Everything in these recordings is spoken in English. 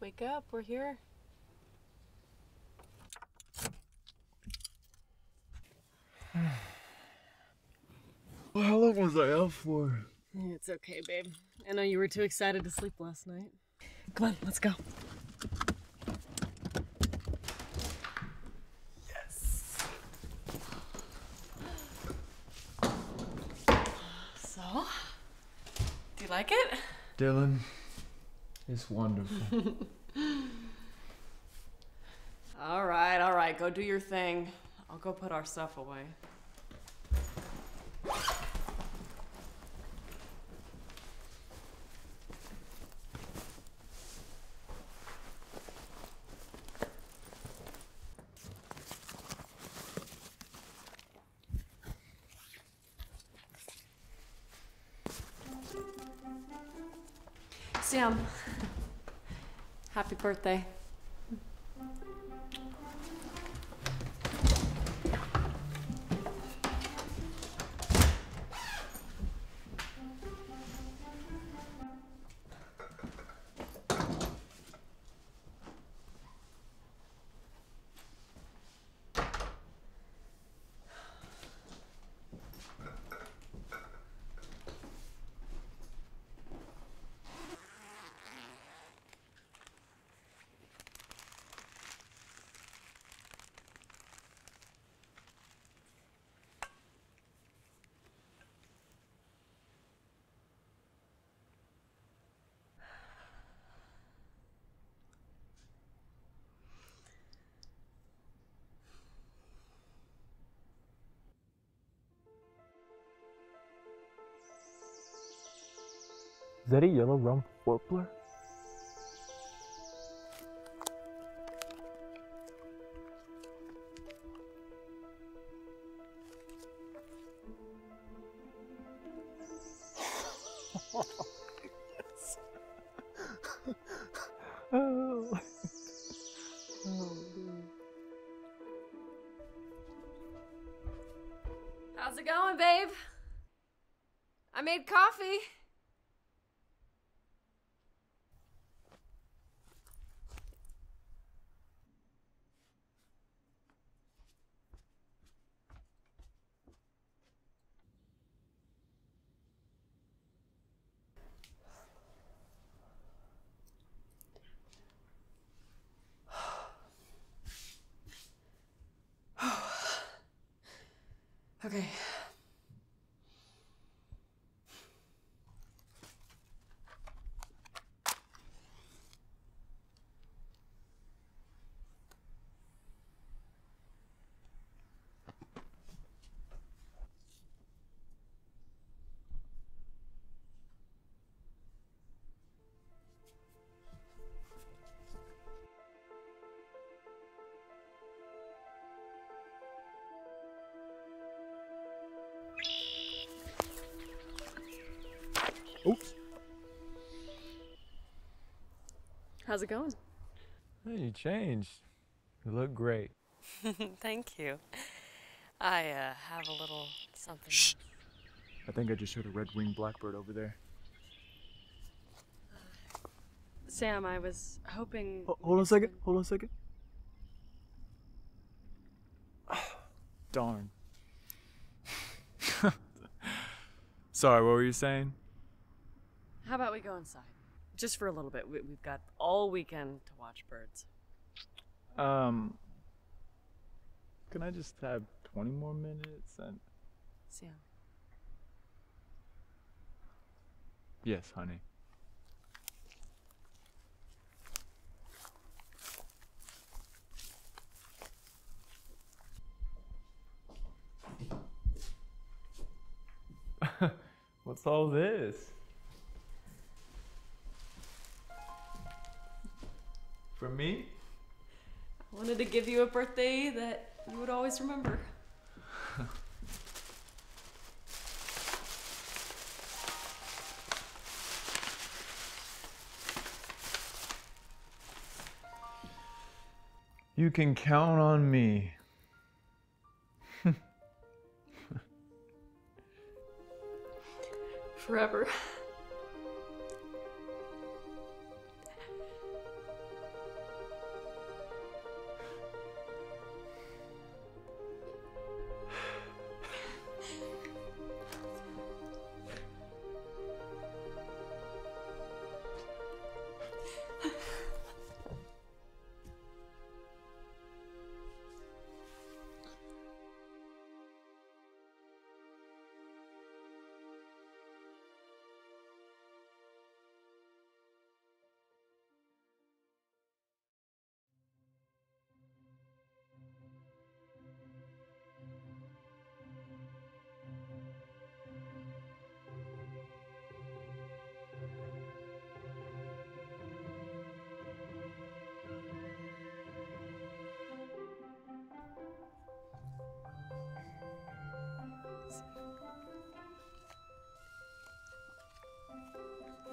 Wake up, we're here. Well, how long was I out for? It's okay, babe. I know you were too excited to sleep last night. Come on, let's go. Yes. So, do you like it? Dylan, it's wonderful. All right, go do your thing. I'll go put our stuff away. Sam, happy birthday. Is that a yellow rump warbler? Oh. How's it going, babe? I made coffee. Okay. Oops. How's it going? Hey, you changed. You look great. Thank you. I have a little something. Shh. I think I just heard a red-winged blackbird over there. Sam, I was hoping. Hold on a second. Hold on a second. Darn. Sorry, what were you saying? How about we go inside? Just for a little bit. We've got all weekend to watch birds. Can I just have 20 more minutes and... Sam. Yes, honey. What's all this? For me? I wanted to give you a birthday that you would always remember. You can count on me. Forever.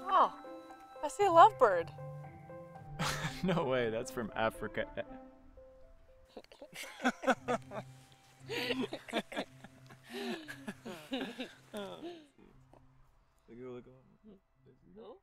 Oh, I see a lovebird. No way, that's from Africa. Look, look, look.